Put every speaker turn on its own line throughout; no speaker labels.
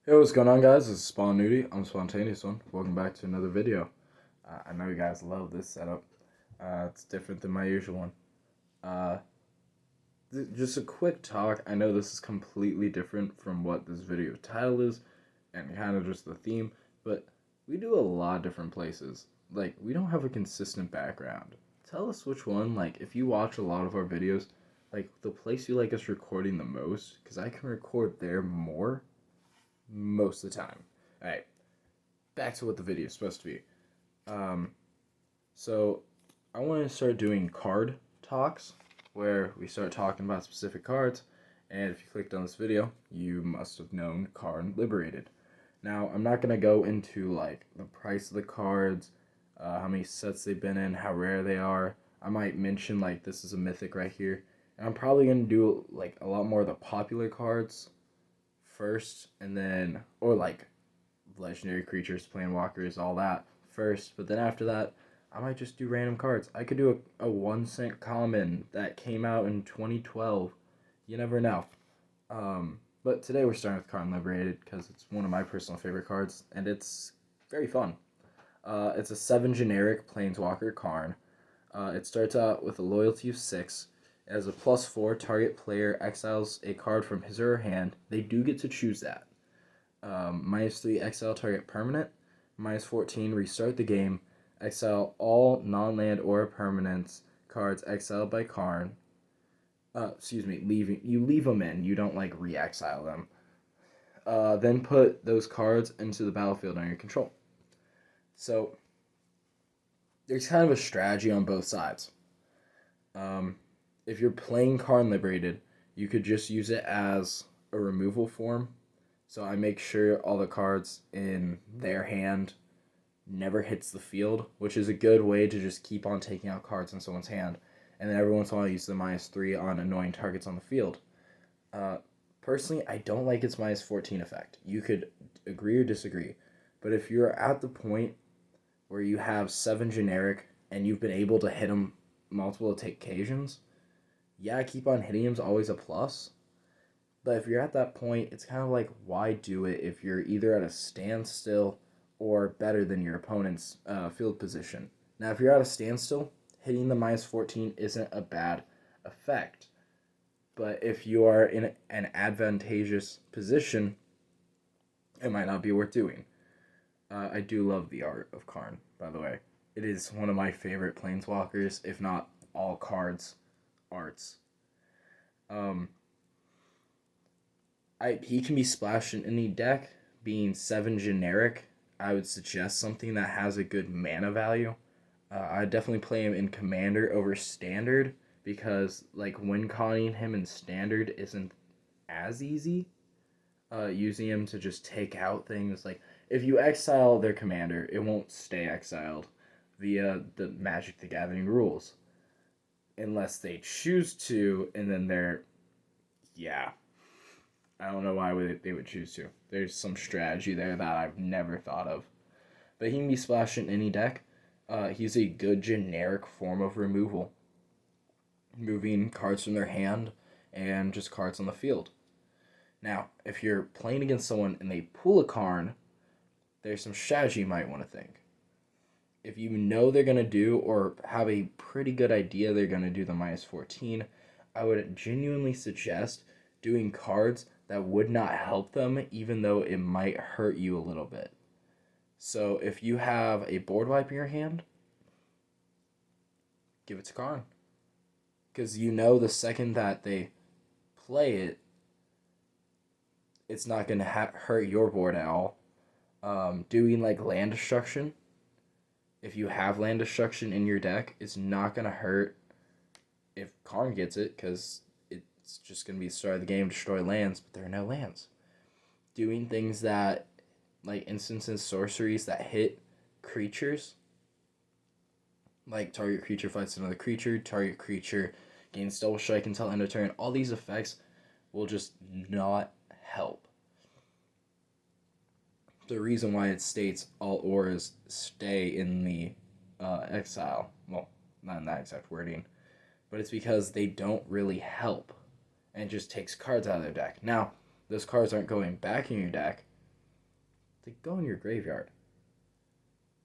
Hey, what's going on, guys? This is Spawn Nudie. I'm Spontaneous One. Welcome back to another video. I know you guys love this setup. It's different than my usual one. Uh, just a quick talk. I know this is completely different from what this video title is, and kind of just the theme, but we do a lot of different places. Like, we don't have a consistent background. Tell us which one, like, if you watch a lot of our videos, like, the place you like us recording the most, because I can record there more most of the time. Alright, back to what the video is supposed to be. Um, so I want to start doing card talks where we start talking about specific cards. And if you clicked on this video, you must have known Karn Liberated. Now, I'm not going to go into like the price of the cards, how many sets they've been in, how rare they are. I might mention like this is a mythic right here. And I'm probably going to do like a lot more of the popular cards first, and then, or like legendary creatures, planewalkers, all that first. But then after that, I might just do random cards. I could do a 1 cent common that came out in 2012. You never know. But today we're starting with Karn Liberated because it's one of my personal favorite cards, and it's very fun. It's a 7 generic Planeswalker Karn. It starts out with a loyalty of 6. As a +4, target player exiles a card from his or her hand. They do get to choose that. -3, exile target permanent. -14, restart the game. Exile all non-land or permanents cards exiled by Karn. You leave them in. You don't like re-exile them. Then put those cards into the battlefield under your control. So there's kind of a strategy on both sides. If you're playing Karn Liberated, you could just use it as a removal form. So I make sure all the cards in their hand never hits the field, which is a good way to just keep on taking out cards in someone's hand. And then every once in a while I use the -3 on annoying targets on the field. Personally, I don't like its -14 effect. You could agree or disagree. But if you're at the point where you have 7 generic and you've been able to hit them multiple occasions, yeah, keep on hitting him is always a plus. But if you're at that point, it's kind of like, why do it if you're either at a standstill or better than your opponent's field position? Now, if you're at a standstill, hitting the -14 isn't a bad effect. But if you are in an advantageous position, it might not be worth doing. I do love the art of Karn, by the way. It is one of my favorite Planeswalkers, if not all cards' arts. He can be splashed in any deck. Being 7 generic, I would suggest something that has a good mana value. I'd definitely play him in Commander over Standard because, like, when conning him in Standard isn't as easy. Using him to just take out things. Like, if you exile their Commander, it won't stay exiled via the Magic the Gathering rules. Unless they choose to, and then yeah. I don't know why they would choose to. There's some strategy there that I've never thought of. But he can be splashed in any deck. He's a good generic form of removal. Moving cards from their hand and just cards on the field. Now, if you're playing against someone and they pull a Karn, there's some strategy you might want to think. If you know they're going to do, or have a pretty good idea they're going to do the -14, I would genuinely suggest doing cards that would not help them, even though it might hurt you a little bit. So if you have a board wipe in your hand, give it to Karn. Because you know the second that they play it, it's not going to hurt your board at all. Doing like land destruction, if you have land destruction in your deck, it's not going to hurt if Karn gets it, because it's just going to be the start of the game, destroy lands, but there are no lands. Doing things that, like instances, sorceries that hit creatures, like target creature fights another creature, target creature gains double strike until end of turn. All these effects will just not help. The reason why it states all auras stay in the exile, well, not in that exact wording, but it's because they don't really help and just takes cards out of their deck. Now, those cards aren't going back in your deck, they go in your graveyard.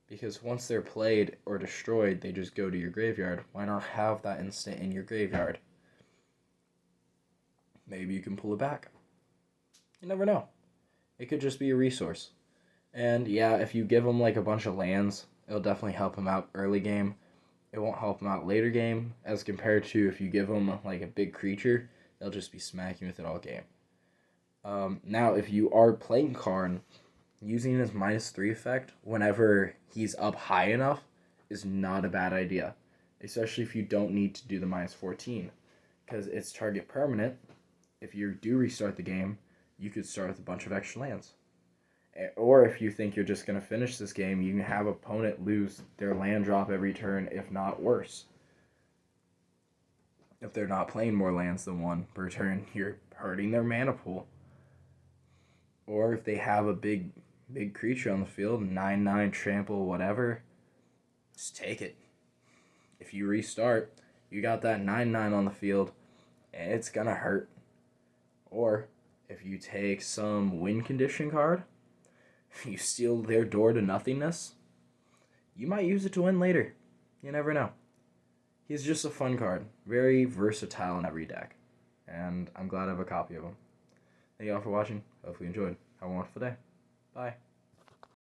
Because once they're played or destroyed, they just go to your graveyard. Why not have that instant in your graveyard? Maybe you can pull it back. You never know. It could just be a resource. And yeah, if you give them like a bunch of lands, it'll definitely help them out early game. It won't help them out later game, as compared to if you give them like a big creature, they'll just be smacking with it all game. Now, if you are playing Karn, using his -3 effect whenever he's up high enough is not a bad idea. Especially if you don't need to do the -14. Because it's target permanent. If you do restart the game, you could start with a bunch of extra lands. Or if you think you're just going to finish this game, you can have opponent lose their land drop every turn, if not worse. If they're not playing more lands than one per turn, you're hurting their mana pool. Or if they have a big creature on the field, 9/9, trample, whatever, just take it. If you restart, you got that 9/9 on the field, and it's going to hurt. Or if you take some win condition card, you steal their door to nothingness, you might use it to win later. You never know. He's just a fun card. Very versatile in every deck. And I'm glad I have a copy of him. Thank you all for watching. Hopefully you enjoyed. Have a wonderful day. Bye.